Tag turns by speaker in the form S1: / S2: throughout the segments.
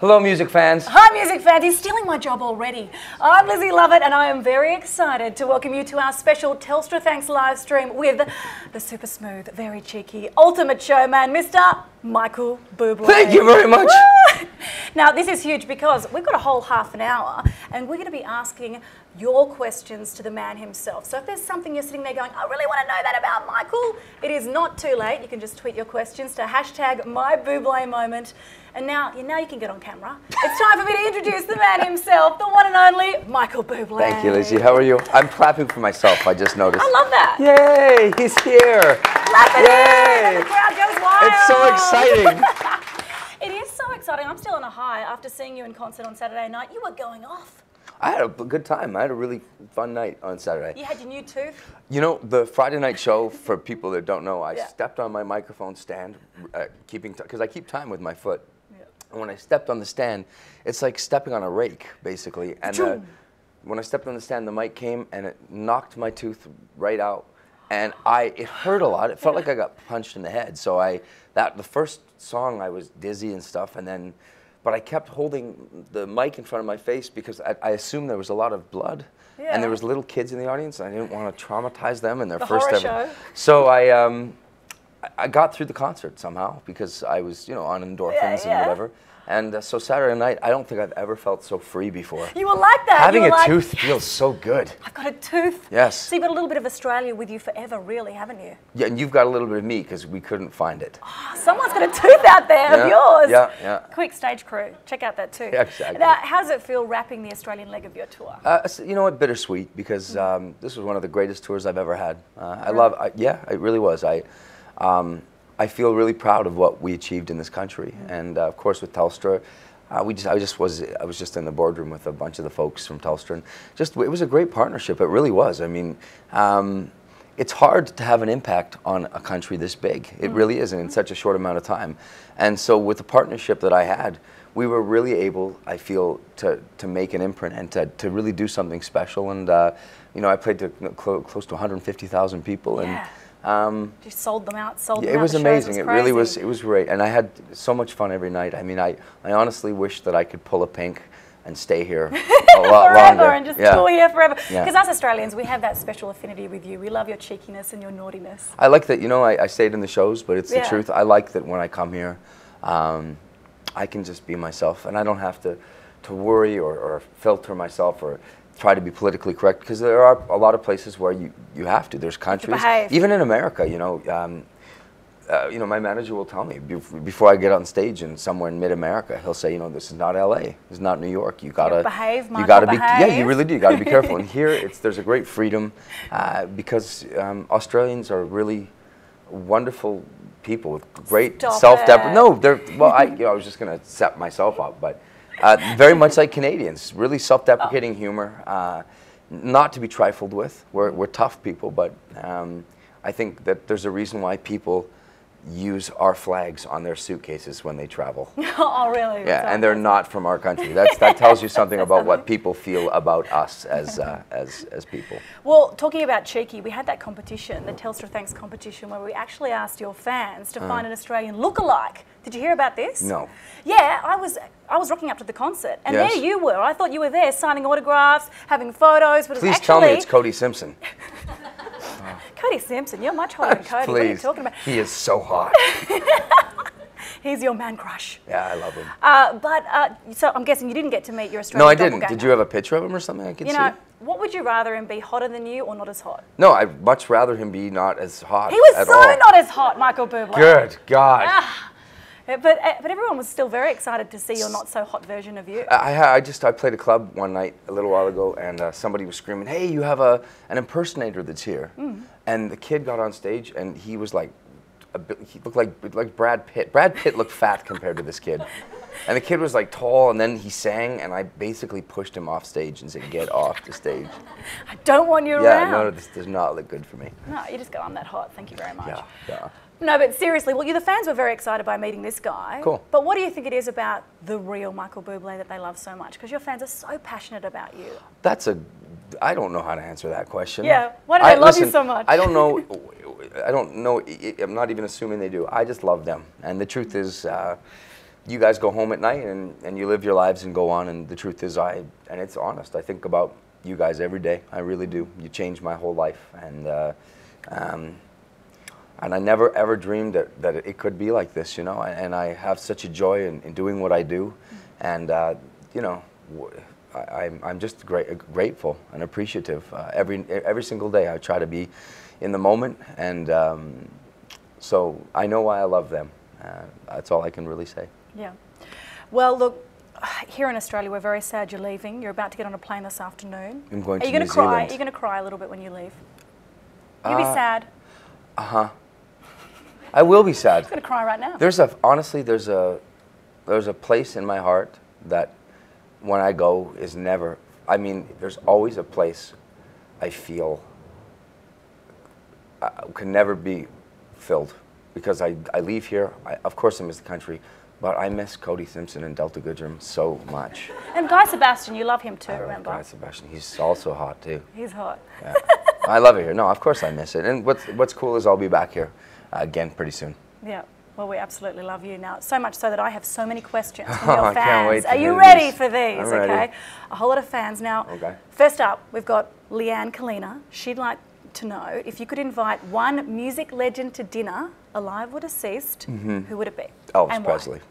S1: Hello, music fans.
S2: Hi, music fans. He's stealing my job already. I'm Lizzy Lovette, and I am very excited to welcome you to our special Telstra Thanks live stream with the super smooth, very cheeky, ultimate showman, Mr. Michael Buble.
S1: Thank you very much.
S2: Now, this is huge because we've got a whole half an hour, and we're going to be asking your questions to the man himself. So if there's something you're sitting there going, I really want to know that about Michael, it is not too late. You can just tweet your questions to #MyBubleMoment. And now you can get on camera. It's time for me to introduce the man himself, the one and only Michael Buble.
S1: Thank you, Lizzy. How are you? I'm clapping for myself, I just noticed.
S2: I love that.
S1: Yay, he's here.
S2: Clap it in, and the crowd goes wild.
S1: It's so exciting.
S2: It is so exciting. I'm still on a high after seeing you in concert on Saturday night. You were going off.
S1: I had a good time. I had a really fun night on Saturday.
S2: You had your new tooth?
S1: You know, the Friday night show, for people that don't know, I stepped on my microphone stand, because I keep time with my foot. And when I stepped on the stand, it's like stepping on a rake, basically. And when I stepped on the stand, the mic came and it knocked my tooth right out. And it hurt a lot. It felt like I got punched in the head. So the first song, I was dizzy and stuff. But I kept holding the mic in front of my face because I assumed there was a lot of blood. Yeah. And there was little kids in the audience. And I didn't want to traumatize them in their first ever show. So I got through the concert somehow because I was, on endorphins and whatever. And so Saturday night, I don't think I've ever felt so free before.
S2: You were like that.
S1: Having a tooth feels so good.
S2: I've got a tooth.
S1: Yes.
S2: So you've got a little bit of Australia with you forever, really, haven't you?
S1: Yeah, and you've got a little bit of me because we couldn't find it.
S2: Oh, someone's got a tooth out there of yours.
S1: Yeah, yeah.
S2: Quick, stage crew, check out that tooth.
S1: Yeah, exactly.
S2: Now, how does it feel wrapping the Australian leg of your tour?
S1: You know what, bittersweet, because this was one of the greatest tours I've ever had. It really was. I feel really proud of what we achieved in this country, and of course with Telstra, I was just in the boardroom with a bunch of the folks from Telstra, and it was a great partnership. It really was. I mean, it's hard to have an impact on a country this big. It really is, and in such a short amount of time. And so with the partnership that I had, we were really able, I feel, to make an imprint and to really do something special. And I played to close to 150,000 people, and.
S2: Just sold them out,
S1: It was amazing. It really was. It was great, and I had so much fun every night. I mean, I honestly wish that I could pull a Pink and stay here a lot longer.
S2: And just tour here forever. Because us Australians, we have that special affinity with you. We love your cheekiness and your naughtiness.
S1: I like that. I say it in the shows, but it's the truth. I like that when I come here, I can just be myself, and I don't have to worry or filter myself or try to be politically correct, because there are a lot of places where you have to. There's countries, even in America, my manager will tell me before I get on stage and somewhere in mid-America, he'll say, this is not LA, this is not New York. You gotta
S2: behave, Michael,
S1: you gotta be, yeah, you really do. You gotta be careful. And here, there's a great freedom because Australians are really wonderful people with great self-deprecation. No, I was just gonna set myself up, but. Very much like Canadians, really self-deprecating humor, not to be trifled with. We're tough people, but I think that there's a reason why people use our flags on their suitcases when they travel.
S2: Oh, really?
S1: Yeah, and they're not from our country. That tells you something about what people feel about us as people.
S2: Well, talking about cheeky, we had that competition, the Telstra Thanks competition, where we actually asked your fans to find an Australian look-alike. Did you hear about this?
S1: No.
S2: Yeah, I was rocking up to the concert, and there you were. I thought you were there signing autographs, having photos, but
S1: Please tell me it's Cody Simpson.
S2: Cody Simpson, you're much hotter than Cody.
S1: Please.
S2: What are you talking about?
S1: He is so hot.
S2: He's your man crush.
S1: Yeah, I love him.
S2: So I'm guessing you didn't get to meet your Australian
S1: No, I didn't. Did you have a picture of him or something I could see?
S2: What would you rather, him be hotter than you or not as hot?
S1: No, I'd much rather him be not as hot.
S2: He was not as hot, Michael Buble.
S1: Good God.
S2: But everyone was still very excited to see your not so hot version of you.
S1: I played a club one night a little while ago, and somebody was screaming, "Hey, you have an impersonator that's here!" And the kid got on stage, and he was like, he looked like Brad Pitt. Brad Pitt looked fat compared to this kid, and the kid was like tall, and then he sang, and I basically pushed him off stage and said, "Get off the stage."
S2: I don't want you around.
S1: Yeah, no, this does not look good for me.
S2: No, you just go, "I'm that hot. Thank you very much."
S1: Yeah.
S2: No, but seriously, well, the fans were very excited by meeting this guy.
S1: Cool.
S2: But what do you think it is about the real Michael Buble that they love so much? Because your fans are so passionate about you.
S1: I don't know how to answer that question.
S2: Yeah, why do they love you so much?
S1: I don't know. I'm not even assuming they do. I just love them. And the truth is, you guys go home at night and you live your lives and go on. And the truth is, and it's honest, I think about you guys every day. I really do. You changed my whole life, and I never ever dreamed that it could be like this, you know. And I have such a joy in doing what I do, and you know, I'm just grateful and appreciative. Every single day, I try to be in the moment, and so I know why I love them. That's all I can really say.
S2: Yeah. Well, look, here in Australia, we're very sad you're leaving. You're about to get on a plane this afternoon.
S1: I'm going
S2: to
S1: New Zealand.
S2: Cry? Are you going to cry a little bit when you leave? You'll be sad.
S1: I will be sad.
S2: I'm going to cry right now.
S1: Honestly, there's a place in my heart that when I go is never, I mean, there's always a place I feel can never be filled, because I leave here, of course I miss the country, but I miss Cody Simpson and Delta Goodrem so much.
S2: And Guy Sebastian, you love him too, remember?
S1: Guy Sebastian, he's also hot too.
S2: He's hot.
S1: Yeah. I love it here. No, of course I miss it. And what's cool is I'll be back here again pretty soon.
S2: Yeah. Well, we absolutely love you now. So much so that I have so many questions from your fans.
S1: I can't wait to
S2: Are you
S1: hear
S2: ready
S1: these.
S2: for these?
S1: I'm
S2: okay.
S1: ready.
S2: A whole lot of fans. Now,
S1: okay.
S2: First up, we've got Leanne Kalina. She'd like to know if you could invite one music legend to dinner, alive or deceased, who would it be?
S1: Elvis Presley.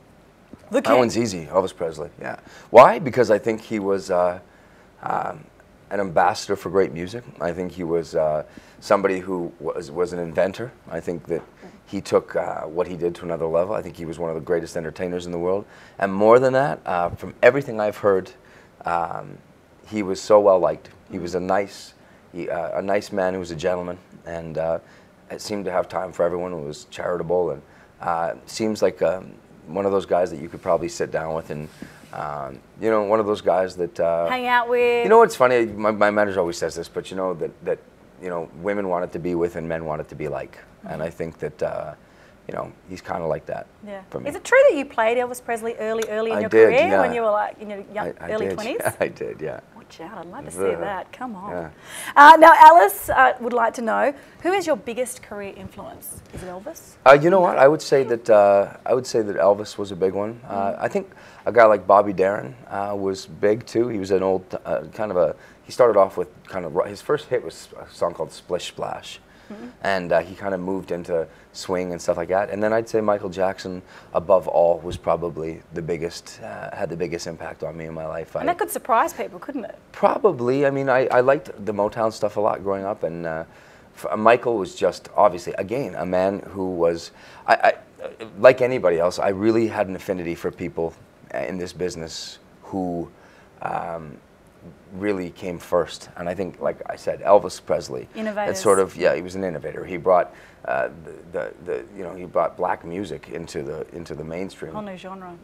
S2: The king.
S1: That one's easy. Elvis Presley. Yeah. Why? Because I think he was an ambassador for great music. I think he was somebody who was an inventor. I think that he took what he did to another level. I think he was one of the greatest entertainers in the world. And more than that, from everything I've heard, he was so well liked. He was a nice man who was a gentleman, and seemed to have time for everyone, who was charitable, and seems like one of those guys that you could probably sit down with, and you know, one of those guys that
S2: hang out with.
S1: You know what's funny? My manager always says this, but you know that you know, women wanted to be with and men wanted to be like, and I think that you know, he's kind of like that.
S2: Yeah.
S1: For me.
S2: Is it true that you played Elvis Presley early in your career,
S1: yeah.
S2: when you were like in your early 20s?
S1: I did, yeah.
S2: Watch out! I'd like to see that. Come on.
S1: Yeah.
S2: Now, Alice would like to know, who is your biggest career influence? Is it Elvis?
S1: You know what? I would say that Elvis was a big one. I think a guy like Bobby Darin was big too. He was an old he started off with his first hit was a song called Splish Splash. And he kind of moved into swing and stuff like that. And then I'd say Michael Jackson, above all, was probably the biggest, had the biggest impact on me in my life.
S2: And that could surprise people, couldn't it?
S1: Probably. I mean, I liked the Motown stuff a lot growing up, and Michael was just, obviously, again, a man who was, like anybody else, I really had an affinity for people in this business who really came first. And I think, like I said, Elvis Presley.
S2: Innovators.
S1: It's sort of, yeah, he was an innovator. He brought you know, he brought black music into the mainstream.
S2: Whole new genre.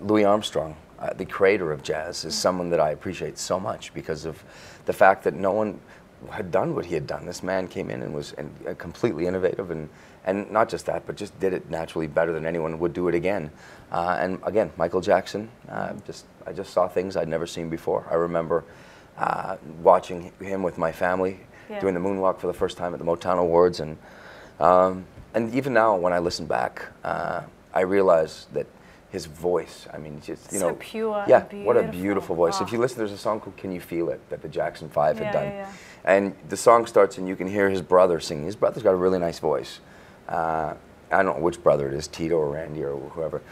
S1: Louis Armstrong, the creator of jazz, is someone that I appreciate so much because of the fact that no one had done what he had done. This man came in and was completely innovative, and not just that, but just did it naturally better than anyone would do it again. And again, Michael Jackson, I just saw things I'd never seen before. I remember watching him with my family, doing the moonwalk for the first time at the Motown Awards, and even now when I listen back, I realize that his voice, I mean, just, you know.
S2: So pure,
S1: yeah,
S2: and
S1: what a beautiful voice.
S2: Oh.
S1: If you listen, there's a song called Can You Feel It that the Jackson 5 had done.
S2: Yeah.
S1: And the song starts and you can hear his brother singing. His brother's got a really nice voice. I don't know which brother it is, Tito or Randy or whoever.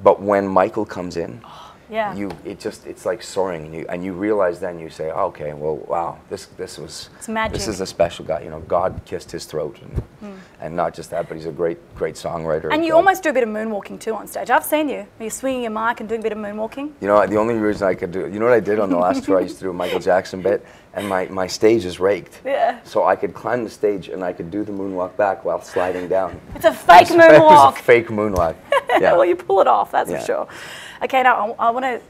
S1: But when Michael comes in, it's like soaring, and you realize then, you say, oh, okay, well, wow, this
S2: It's magic.
S1: This is a special guy. You know, God kissed his throat, and not just that, but he's a great songwriter.
S2: And you almost do a bit of moonwalking too on stage. I've seen you. You're swinging your mic and doing a bit of moonwalking.
S1: You know, the only reason I could do it, you know what I did on the last tour? I used to do a Michael Jackson bit, and my stage is raked.
S2: Yeah.
S1: So I could climb the stage and I could do the moonwalk back while sliding down.
S2: It's a fake moonwalk.
S1: It's a fake moonwalk. Yeah.
S2: Well, you pull it off, that's for sure. Okay, now I want to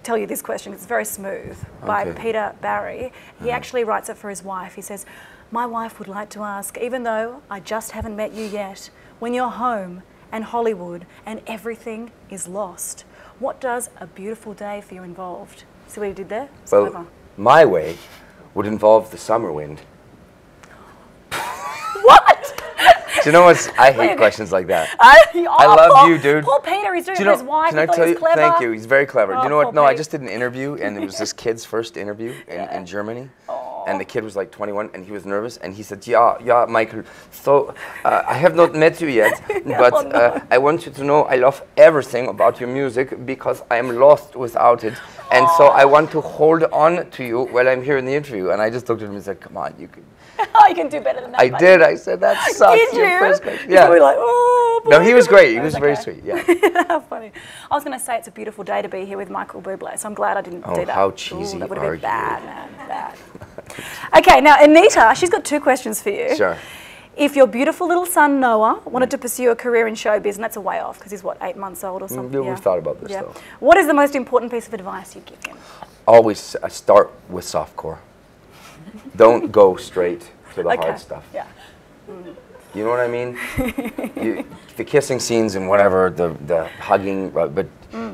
S2: tell you this question. It's very smooth, by Peter Barry. He actually writes it for his wife. He says, my wife would like to ask, even though I just haven't met you yet, when you're home and Hollywood and everything is lost, what does a beautiful day for you involved? See what he did there? It's clever.
S1: My way would involve the summer wind.
S2: What?
S1: Do you know what? I hate questions like that.
S2: I
S1: love you, dude.
S2: Poor Peter, he's doing it for his wife.
S1: Can I tell you?
S2: Clever.
S1: Thank you. He's very clever. Do you know what? No,
S2: Pete.
S1: I just did an interview, and it was this kid's first interview in Germany. And the kid was like 21, and he was nervous, and he said, yeah, Michael, so I have not met you yet, but I want you to know I love everything about your music because I am lost without it, and so I want to hold on to you while I'm here in the interview. And I just looked at him and said, come on, you can.
S2: You can do better than that.
S1: I did. I said, that sucks.
S2: Did you?
S1: First question. Yeah.
S2: We were like, oh, boy.
S1: No, he was great. He was very sweet. Yeah.
S2: How funny. I was going to say it's a beautiful day to be here with Michael Buble, so I'm glad I didn't do that.
S1: How cheesy.
S2: That would have been bad, man. Bad. Okay, now Anita, she's got 2 questions for you.
S1: Sure.
S2: If your beautiful little son Noah wanted to pursue a career in showbiz, and that's a way off because he's what, 8 months old or something.
S1: We've thought about this though.
S2: What is the most important piece of advice you'd give him?
S1: Always start with softcore. Don't go straight to the hard stuff.
S2: Yeah.
S1: You know what I mean? The kissing scenes and whatever, the hugging, but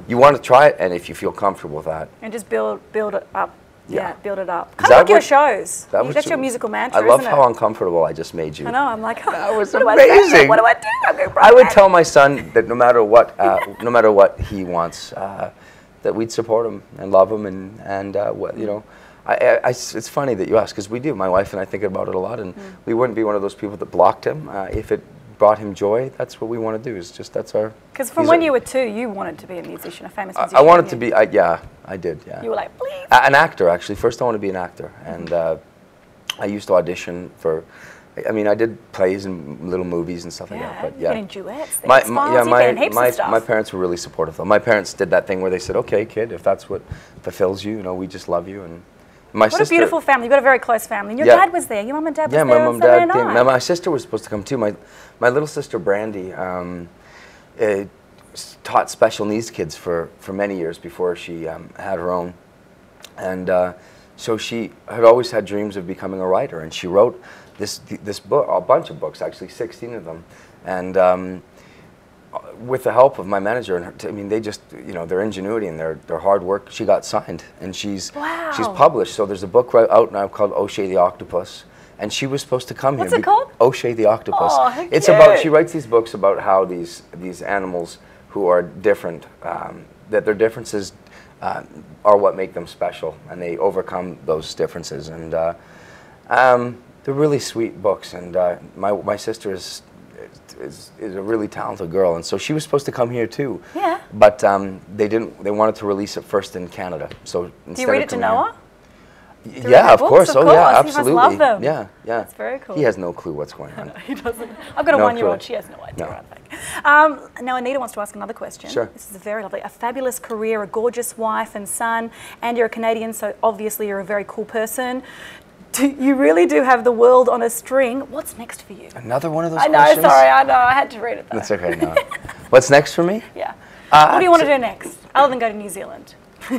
S1: you want to try it, and if you feel comfortable with that.
S2: And just build it up. Yeah, build it up.
S1: Kind
S2: of like your shows. That's your musical mantra,
S1: I love how uncomfortable I just made you.
S2: I know, I'm like, oh,
S1: that was amazing.
S2: What do I do?
S1: I would tell my son that no matter what he wants, that we'd support him and love him, and you know, it's funny that you ask, because we do. My wife and I think about it a lot, and we wouldn't be one of those people that blocked him if it brought him joy. That's what we want to do. Is just that's our.
S2: Because from when you were 2, you wanted to be a musician, a famous musician.
S1: I wanted to be. Yeah, I did. Yeah.
S2: You were like, please.
S1: An actor, actually. First, I wanted to be an actor, and I used to audition for. I mean, I did plays and little movies and stuff like that. But yeah,
S2: getting duets. My
S1: parents were really supportive. Though my parents did that thing where they said, "Okay, kid, if that's what fulfills you, you know, we just love you." And
S2: what a beautiful family. You've got a very close family. And your dad was there. Your mum and dad was there.
S1: Yeah, my mum and dad came. Now, my sister was supposed to come too. My little sister Brandy taught special needs kids for many years before she had her own, and so she had always had dreams of becoming a writer. And she wrote this book, a bunch of books, actually 16 of them, and with the help of my manager and her, I mean, they just, you know, their ingenuity and their hard work, she got signed, and she's published. So there's a book out now called O'Shea the Octopus, and she was supposed to come here.
S2: What's it called?
S1: O'Shea the Octopus.
S2: Oh,
S1: it's about, she writes these books about how these animals who are different, that their differences are what make them special, and they overcome those differences. And they're really sweet books, and my sister is a really talented girl, and so she was supposed to come here too.
S2: Yeah.
S1: But they didn't. They wanted to release it first in Canada. So
S2: do you read it to Noah?
S1: Yeah, of course. Oh, yeah, absolutely.
S2: He must love them.
S1: Yeah, yeah.
S2: That's very cool.
S1: He has no clue what's going on.
S2: He doesn't. I've got a 1-year-old. She has no idea.
S1: No.
S2: I think. Now Anita wants to ask another question.
S1: Sure.
S2: This is very lovely. A fabulous career, a gorgeous wife and son, and you're a Canadian, so obviously you're a very cool person. You really do have the world on a string. What's next for you?
S1: Another one of those
S2: questions?
S1: questions?
S2: Sorry, I know. I had to read it though.
S1: That's okay, no. What's next for me?
S2: Yeah. What do you want to do next, other than go to New Zealand?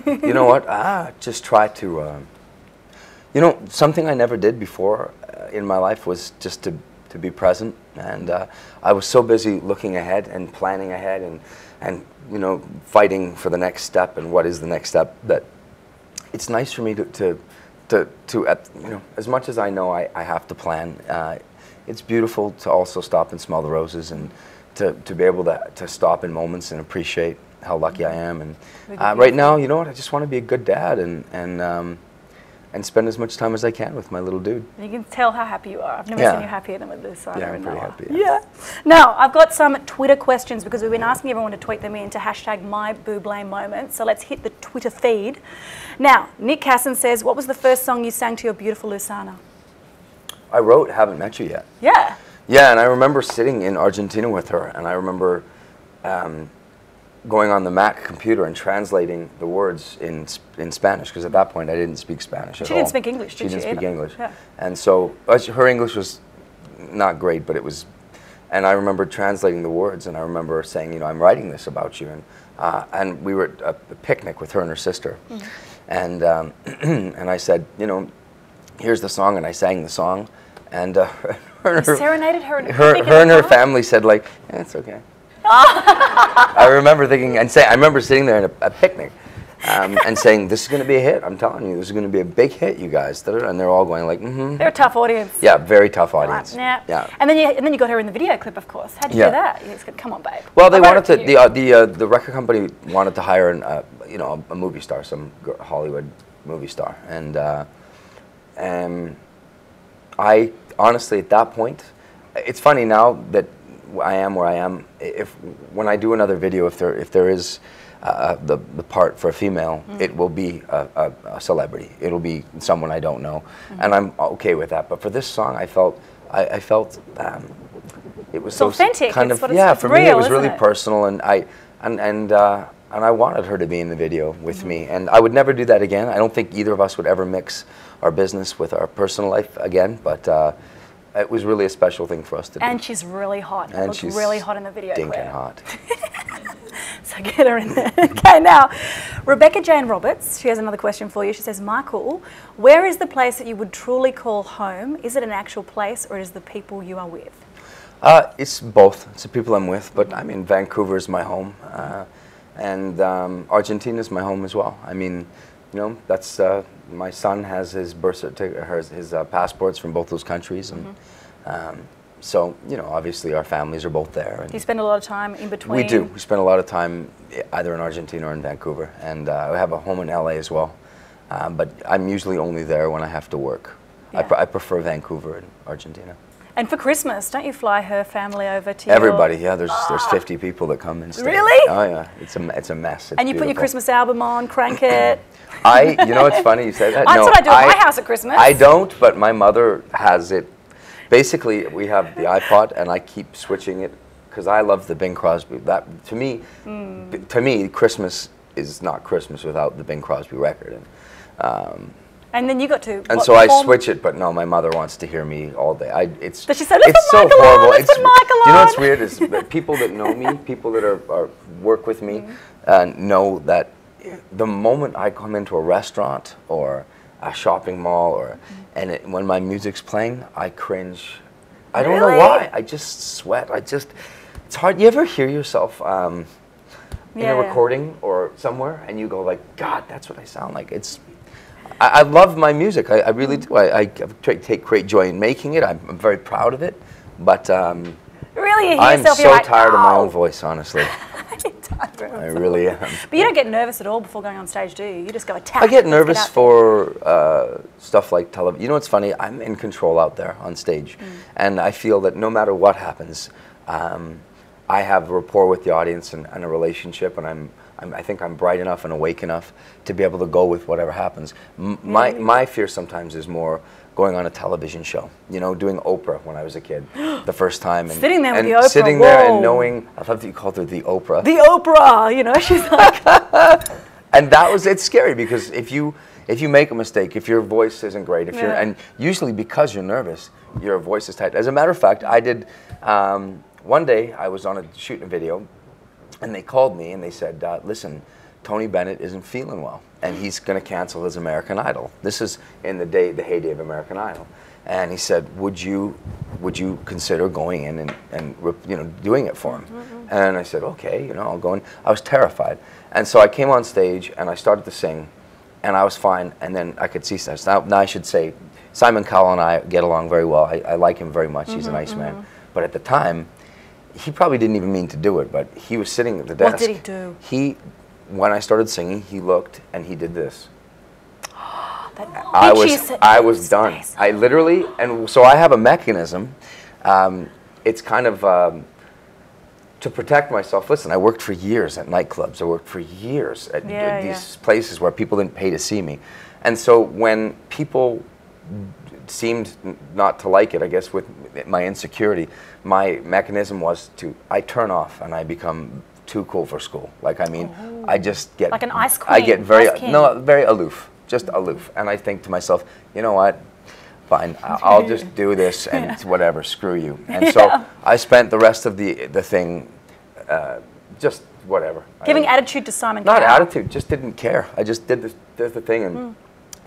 S1: You know what? Just try to... you know, something I never did before in my life was just to be present. And I was so busy looking ahead and planning ahead and you know, fighting for the next step and what is the next step, that it's nice for me to you know, as much as I know I have to plan, it's beautiful to also stop and smell the roses, and to be able to stop in moments and appreciate how lucky I am. And right now, you know what, I just want to be a good dad and spend as much time as I can with my little dude.
S2: You can tell how happy you are. I've never seen you happier than with this.
S1: Yeah, I'm pretty happy.
S2: Yeah. Now, I've got some Twitter questions because we've been asking everyone to tweet them in to #MyBublé So let's hit the Twitter feed. Now, Nick Casson says, what was the first song you sang to your beautiful Lusana?
S1: I wrote Haven't Met You Yet.
S2: Yeah.
S1: Yeah, and I remember sitting in Argentina with her, and I remember going on the Mac computer and translating the words in Spanish, because at that point I didn't speak Spanish at all.
S2: She didn't speak English, did she?
S1: She didn't speak English.
S2: Yeah.
S1: And so her English was not great, but it was, and I remember translating the words, and I remember saying, you know, I'm writing this about you, and we were at a picnic with her and her sister, and and I said, you know, here's the song, and I sang the song, and
S2: you serenaded her.
S1: Her and her family said, like, yeah, it's okay. I remember thinking I remember sitting there in a picnic, and saying, this is going to be a hit. I'm telling you, this is going to be a big hit, you guys. And they're all going like, mm-hmm.
S2: They're a tough audience.
S1: Yeah, very tough audience.
S2: Right.
S1: Yeah.
S2: And then you got her in the video clip, of course. How'd you do that? You just said, come on, babe.
S1: Well, they wanted to. The record company wanted to hire a movie star, some Hollywood movie star, and I honestly at that point, it's funny now that I am where I am. When I do another video, if there is the part for a female, it will be a celebrity. It'll be someone I don't know, and I'm okay with that. But for this song, I felt it was so
S2: authentic.
S1: Kind of,
S2: yeah.
S1: For me, it was really personal, and I wanted her to be in the video with me, and I would never do that again. I don't think either of us would ever mix our business with our personal life again, but it was really a special thing for us to do.
S2: And she's really hot.
S1: And
S2: looks
S1: she's
S2: really hot in the video.
S1: Stinking hot.
S2: So get her in there. Okay, now, Rebecca Jane Roberts, she has another question for you. She says, Michael, where is the place that you would truly call home? Is it an actual place, or is it the people you are with?
S1: It's both. It's the people I'm with, but I mean, Vancouver is my home, and Argentina is my home as well. I mean, that's my son has his birth certificate, his passports from both those countries, and so obviously our families are both there.
S2: Do you spend a lot of time in between?
S1: We do. We spend a lot of time either in Argentina or in Vancouver, and we have a home in LA as well. But I'm usually only there when I have to work. Yeah. I prefer Vancouver and Argentina. And
S2: for Christmas, don't you fly her family over to
S1: everybody? Yeah, there's 50 people that come and stay.
S2: Really?
S1: Oh yeah, it's a mess. It's
S2: and you
S1: beautiful.
S2: Put your Christmas album on, crank it.
S1: It's funny you say that.
S2: That's what I do at my house at Christmas.
S1: I don't, but my mother has it. Basically, we have the iPod, and I keep switching it because I love the Bing Crosby. That to me, Christmas is not Christmas without the Bing Crosby record.
S2: And then you got to.
S1: And so I switch it, but no, my mother wants to hear me all day.
S2: Does she say, it's so
S1: horrible.
S2: Let's put Michael on.
S1: You know what's weird is that people that know me, people that are work with me, know that the moment I come into a restaurant or a shopping mall, when my music's playing, I cringe. I don't know why. I just sweat. It's hard. You ever hear yourself in a recording or somewhere, and you go like, God, that's what I sound like. I love my music. I really do. I take great joy in making it. I'm very proud of it. But
S2: really,
S1: I'm so tired of my own voice, honestly. I really am.
S2: But you don't get nervous at all before going on stage, do you? You just go attack.
S1: I get nervous for stuff like television. You know what's funny? I'm in control out there on stage. And I feel that no matter what happens, I have a rapport with the audience and a relationship, and I think I'm bright enough and awake enough to be able to go with whatever happens. My fear sometimes is more going on a television show, doing Oprah when I was a kid, the first time. And,
S2: sitting there with the Oprah.
S1: Sitting there and knowing, I love that you called her the Oprah.
S2: The Oprah, she's like.
S1: And it's scary because if you make a mistake, if your voice isn't great, and usually because you're nervous, your voice is tight. As a matter of fact, I did, one day I was shooting a video, and they called me and they said, listen, Tony Bennett isn't feeling well, and he's going to cancel his American Idol. This is in the heyday of American Idol. And he said, would you consider going in and doing it for him? And I said, okay, I'll go in. I was terrified. And so I came on stage and I started to sing, and I was fine, and then I could see stuff. Now I should say, Simon Cowell and I get along very well. I like him very much. He's a nice man. But at the time, he probably didn't even mean to do it, but he was sitting at the desk.
S2: What did he do?
S1: When I started singing, he looked and he did this.
S2: I
S1: was done. I literally, and so I have a mechanism. It's kind of to protect myself. Listen, I worked for years at nightclubs. I worked for years at these places where people didn't pay to see me. And so when people seemed not to like it, I guess with my insecurity, my mechanism was I turn off and I become too cool for school. I just get
S2: like an ice queen.
S1: I get very aloof, just aloof. And I think to myself, you know what? Fine, I'll just do this and whatever, screw you. And so I spent the rest of the thing just whatever.
S2: Giving attitude to Simon
S1: Not
S2: Cowell.
S1: attitude, just didn't care. I just did the thing,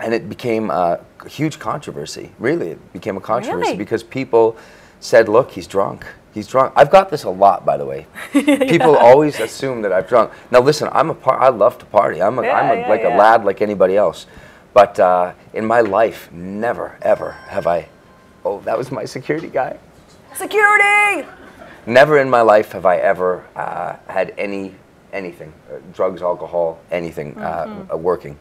S1: and it became a huge controversy. Really, it became a controversy because people said, "Look, he's drunk. He's drunk." I've got this a lot, by the way. People always assume that I'm drunk. Now, listen, I love to party. I'm like a lad like anybody else. But in my life, never, ever have I... Oh, that was my security guy.
S2: Security!
S1: Never in my life have I ever had anything, drugs, alcohol, anything working.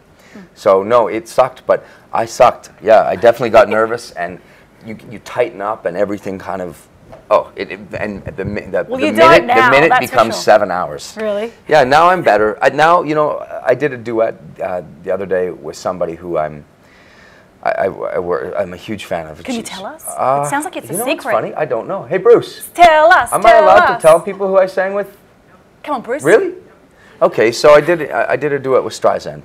S1: So no, it sucked, but I sucked. Yeah, I definitely got nervous, and you tighten up, and everything kind of... Oh, the minute becomes 7 hours.
S2: Really?
S1: Yeah, now I'm better. Now, you know, I did a duet the other day with somebody who I'm a huge fan of.
S2: Can you tell us? It sounds like it's a secret.
S1: What's funny? I don't know. Hey, Bruce.
S2: Tell us.
S1: Am I allowed to tell people who I sang with?
S2: Come on, Bruce.
S1: Really? Okay, so I did a duet with Streisand.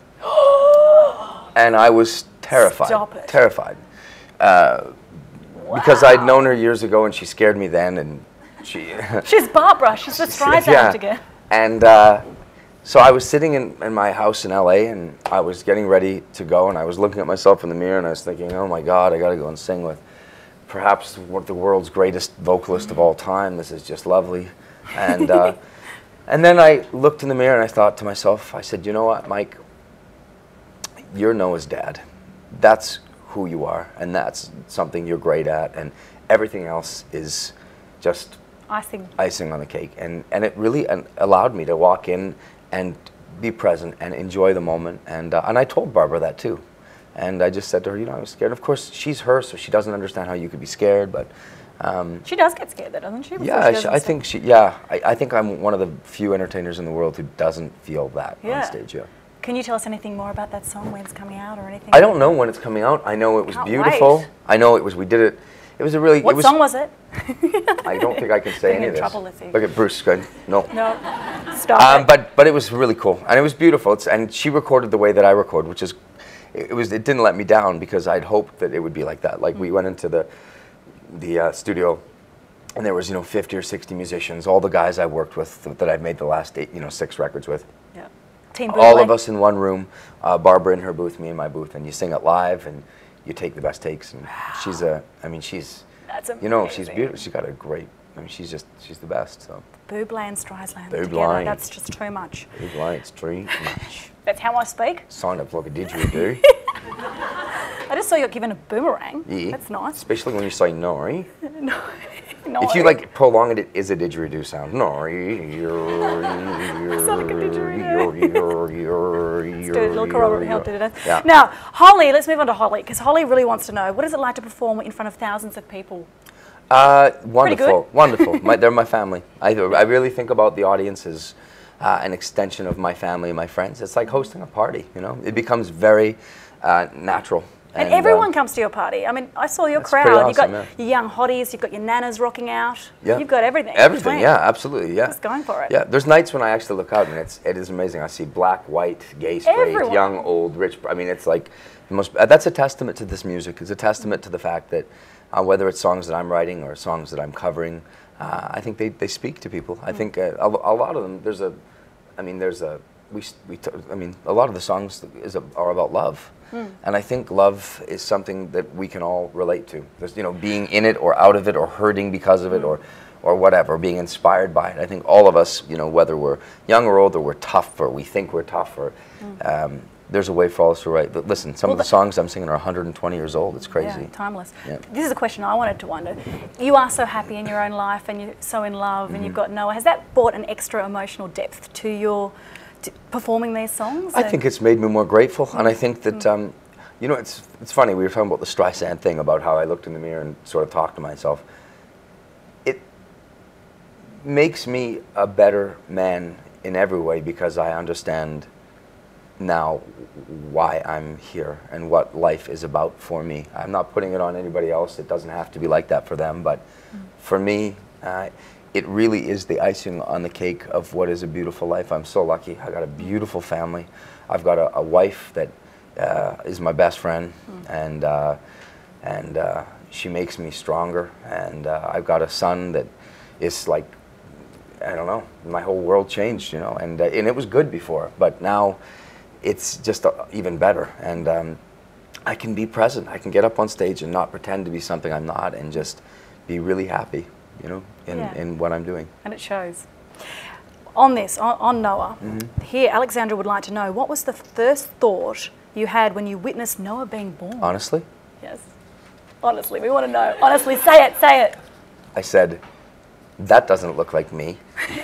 S1: And I was terrified.
S2: Stop it.
S1: Terrified. Because I'd known her years ago, and she scared me then, and she...
S2: She's Barbra. She's the Streisand again.
S1: And so I was sitting in my house in LA, and I was getting ready to go, and I was looking at myself in the mirror, and I was thinking, oh my God, I got to go and sing with perhaps the world's greatest vocalist of all time. This is just lovely. And and then I looked in the mirror, and I thought to myself, I said, you know what, Mike? You're Noah's dad. That's who you are, and that's something you're great at, and everything else is just icing on the cake. And it really allowed me to walk in and be present and enjoy the moment. And I told Barbara that too. And I just said to her, you know, I was scared. Of course, she's her, so she doesn't understand how you could be scared, but...
S2: she does get scared though, doesn't she?
S1: Yeah, I think she... Yeah, I think I'm one of the few entertainers in the world who doesn't feel that on stage, yeah.
S2: Can you tell us anything more about that song, when it's coming out or anything?
S1: I don't know when it's coming out. I know it was beautiful.
S2: Wait.
S1: I know it was, we did it. It was a really...
S2: What song was it?
S1: I don't think I can say any of this.
S2: Trouble, Lizzy.
S1: Look at Bruce, good. No.
S2: No, stop
S1: but it was really cool, and it was beautiful. And she recorded the way that I record, which is, it didn't let me down, because I'd hoped that it would be like that. Like we went into the studio, and there was 50 or 60 musicians, all the guys I worked with that I've made the last 6 records with.
S2: Yeah. Team Bublé.
S1: All of us in one room, Barbara in her booth, me in my booth, and you sing it live, and you take the best takes. And she's
S2: That's amazing.
S1: You know, she's beautiful. She's got a great, she's the best. So.
S2: Bublé and Streisand
S1: Bublé.
S2: Together, that's just too much.
S1: Bublé, it's too much.
S2: That's how I speak.
S1: Signed up like a didgeridoo.
S2: I just saw you got given a boomerang.
S1: Yeah.
S2: That's nice.
S1: Especially when you say nori.
S2: No.
S1: If you prolong it, it is a didgeridoo sound. Nori.
S2: It's not like a didgeridoo. Let's do a little corroborate how to do that.
S1: Yeah.
S2: Now, Holly, let's move on to Holly, because Holly really wants to know, what is it like to perform in front of thousands of people?
S1: Wonderful, wonderful. They're my family. I really think about the audience as an extension of my family and my friends. It's like hosting a party, It becomes very natural.
S2: And everyone comes to your party. I mean, I saw your crowd.
S1: Awesome,
S2: you've got your young hotties, you've got your nanas rocking out.
S1: Yeah.
S2: You've got everything.
S1: Everything, yeah, absolutely, yeah.
S2: Just going for it.
S1: Yeah, there's nights when I actually look out, and it is amazing. I see black, white, gay, straight, young, old, rich. I mean, it's like the most. That's a testament to this music. It's a testament to the fact that whether it's songs that I'm writing or songs that I'm covering, I think they speak to people. I think a lot of them. A lot of the songs are about love. And I think love is something that we can all relate to. There's, being in it or out of it or hurting because of it or whatever, being inspired by it. I think all of us, whether we're young or old or we're tough or we think we're tough or there's a way for all us to write. But listen, some of the songs I'm singing are 120 years old. It's crazy.
S2: Yeah, timeless.
S1: Yeah.
S2: This is a question I wanted to wonder. You are so happy in your own life and you're so in love and you've got Noah. Has that brought an extra emotional depth to your performing these songs?
S1: I think it's made me more grateful, and I think that it's funny. We were talking about the Streisand thing, about how I looked in the mirror and sort of talked to myself. It makes me a better man in every way, because I understand now why I'm here and what life is about for me. I'm not putting it on anybody else. It doesn't have to be like that for them, but for me, it really is the icing on the cake of what is a beautiful life. I'm so lucky. I got a beautiful family. I've got a wife that is my best friend, and she makes me stronger. And I've got a son that is like, I don't know, my whole world changed, and it was good before, but now it's just even better. And I can be present. I can get up on stage and not pretend to be something I'm not, and just be really happy, you know, in what I'm doing.
S2: And it shows. On this, on Noah, here Alexandra would like to know, what was the first thought you had when you witnessed Noah being born?
S1: Honestly?
S2: Yes. Honestly, we want to know. Honestly, say it, say it.
S1: I said, that doesn't look like me.
S2: Is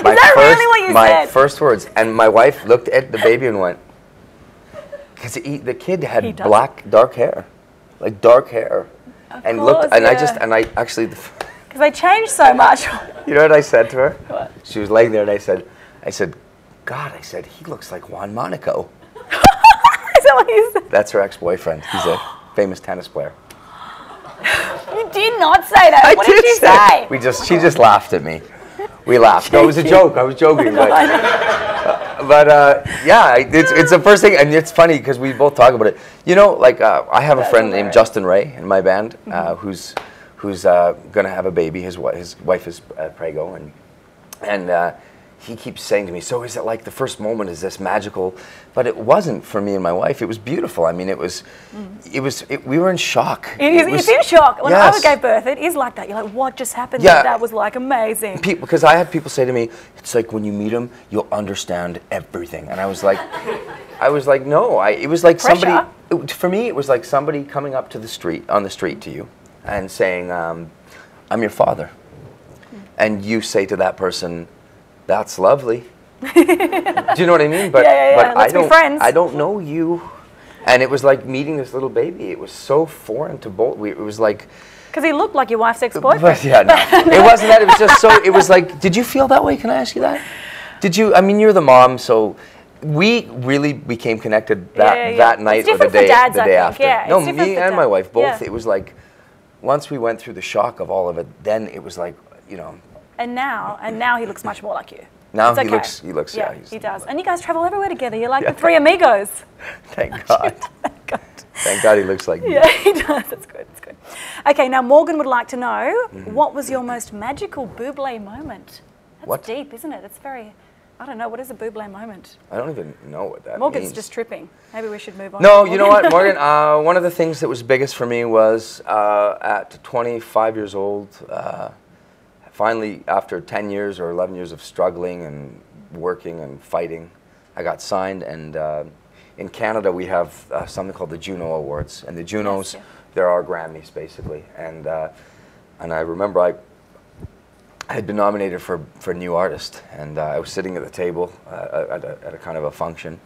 S2: that really what you said?
S1: My first words. And my wife looked at the baby and went, because the kid had dark hair. Like dark hair. And looked, and I actually...
S2: Because they changed so much.
S1: You know what I said to her?
S2: What?
S1: She was laying there and I said, God, I said, he looks like Juan Monaco.
S2: Is that what you said?
S1: That's her ex-boyfriend. He's a famous tennis player.
S2: You did not say that. What did you say?
S1: She just laughed at me. We laughed. No, it was a joke. I was joking. Yeah, it's the first thing, and it's funny because we both talk about it. You know, like I have a friend named Justin Ray in my band who's gonna have a baby. His wife is prego, and he keeps saying to me, "So is it like the first moment? Is this magical?" But it wasn't for me and my wife. It was beautiful. I mean, we were in shock.
S2: It's in shock. When I gave birth, it is like that. You're like, what just happened?
S1: Yeah.
S2: That was like amazing.
S1: Because I had people say to me, it's like when you meet him, you'll understand everything. And I was like, no. It was like
S2: Pressure.
S1: for me, it was like somebody coming up to on the street to you and saying, I'm your father. And you say to that person, that's lovely. Do you know what I mean? But, but
S2: Let's be friends.
S1: I don't know you. And it was like meeting this little baby. It was so foreign to both. It was like...
S2: Because he looked like your wife's ex-boyfriend.
S1: Yeah, no. It wasn't that. It was just so... It was like, did you feel that way? Can I ask you that? Did you... I mean, you're the mom, so... We really became connected that night or the day after.
S2: Yeah,
S1: no, me and my wife both. Yeah. It was like... Once we went through the shock of all of it, then it was like, you know...
S2: And now he looks much more like you.
S1: Now he looks,
S2: yeah, he does. And you guys travel everywhere together. You're like the three amigos.
S1: Thank God.
S2: Thank God.
S1: Thank God he looks like me.
S2: Yeah, he does. That's good. That's good. Okay, now Morgan would like to know, what was your most magical Bublé moment? That's deep, isn't it? It's very... I don't know. What is a Bublé moment?
S1: I don't even know what that means.
S2: Morgan's just tripping. Maybe we should move on.
S1: No, you know what, Morgan? One of the things that was biggest for me was at 25 years old, finally, after 10 years or 11 years of struggling and working and fighting, I got signed. And in Canada, we have something called the Juno Awards. And the Junos, they're our Grammys, basically. And I remember I had been nominated for New Artist. And I was sitting at the table at a kind of a function.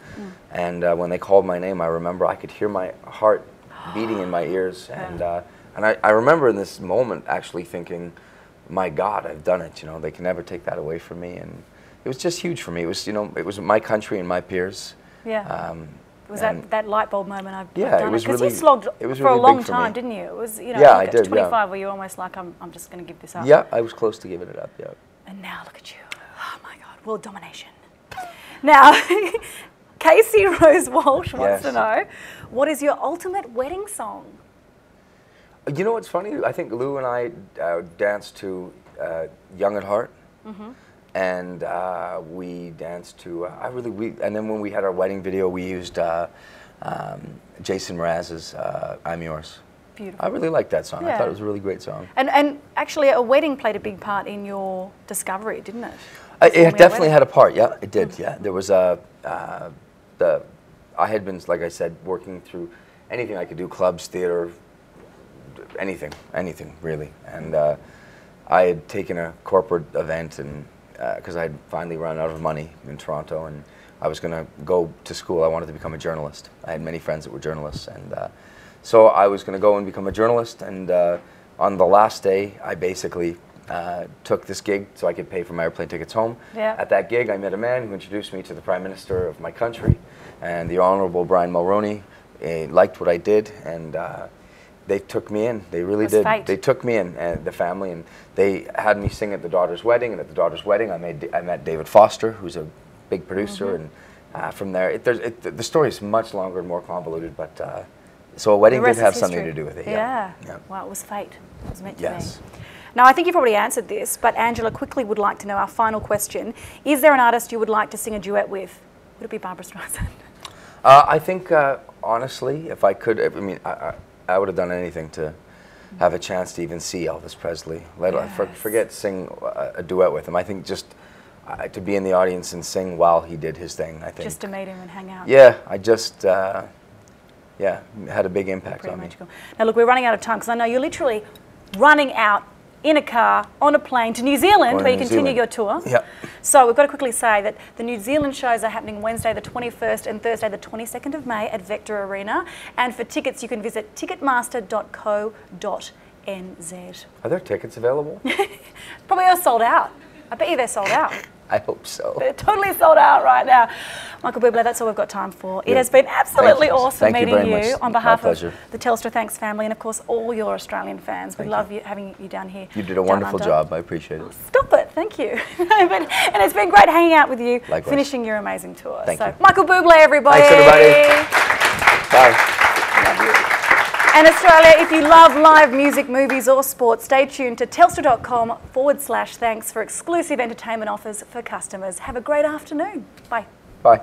S1: And when they called my name, I remember I could hear my heart beating in my ears. And I remember in this moment actually thinking, my God, I've done it. You know, they can never take that away from me, and it was just huge for me. It was, you know, it was my country and my peers.
S2: Yeah. Was that light bulb moment? I've
S1: yeah,
S2: done
S1: it was
S2: because
S1: really.
S2: you slogged
S1: it was
S2: for
S1: really
S2: a long
S1: big for
S2: time,
S1: me.
S2: didn't you? It was, you know,
S1: yeah, I did.
S2: 25,
S1: yeah.
S2: where you're almost like, I'm just going to give this up.
S1: Yeah, I was close to giving it up. Yeah.
S2: And now look at you. Oh my God, world domination. Now, Casey Rose Walsh wants to know, what is your ultimate wedding song?
S1: You know what's funny? I think Lou and I danced to Young at Heart, and we danced to and then when we had our wedding video, we used Jason Mraz's "I'm Yours."
S2: Beautiful.
S1: I really liked that song. I thought it was a really great song.
S2: And actually, a wedding played a big part in your discovery, didn't it?
S1: It definitely had a part. Yeah, it did. Yeah, there was I had been, like I said, working through anything I could do, clubs, theater, anything really, and I had taken a corporate event, and because I had finally run out of money in Toronto, and I was going to go to school. I wanted to become a journalist. I had many friends that were journalists, and so I was going to go and become a journalist. And on the last day, I basically took this gig so I could pay for my airplane tickets home. Yeah. At that gig, I met a man who introduced me to the Prime Minister of my country, and the Honourable Brian Mulroney liked what I did, and they took me in. They really did. Fate. They took me in, the family, and they had me sing at the daughter's wedding. And at the daughter's wedding, I met David Foster, who's a big producer, and from there, the story is much longer and more convoluted. But so a wedding did have something to do with it.
S2: Yeah. Well, it was fate. It was meant to be. Now, I think you've already answered this, but Angela quickly would like to know our final question: is there an artist you would like to sing a duet with? Would it be Barbra Streisand?
S1: I think honestly, if I could, I mean, I would have done anything to have a chance to even see Elvis Presley. Forget sing a duet with him. I think just to be in the audience and sing while he did his thing, I think.
S2: Just to meet him and hang out.
S1: Yeah, I just, yeah, had a big impact on
S2: magical. Now look, we're running out of time because I know you're literally running out in a car, on a plane to New Zealand where you continue your tour.
S1: Yep.
S2: So we've got to quickly say that the New Zealand shows are happening Wednesday the 21st and Thursday the 22nd of May at Vector Arena. And for tickets you can visit ticketmaster.co.nz.
S1: Are there tickets available?
S2: Probably all sold out. I bet you they're sold out.
S1: I hope so.
S2: They're totally sold out right now. Michael Buble, that's all we've got time for. It has been absolutely awesome meeting you on behalf of the Telstra Thanks family and, of course, all your Australian fans. We love having you down here.
S1: You did a wonderful job. I appreciate it.
S2: Stop it. Thank you. And it's been great hanging out with you, finishing your amazing tour.
S1: Thank you.
S2: Michael Buble, everybody.
S1: Thanks, everybody. Bye.
S2: Love you. And Australia, if you love live music, movies or sport, stay tuned to telstra.com/thanks for exclusive entertainment offers for customers. Have a great afternoon. Bye.
S1: Bye.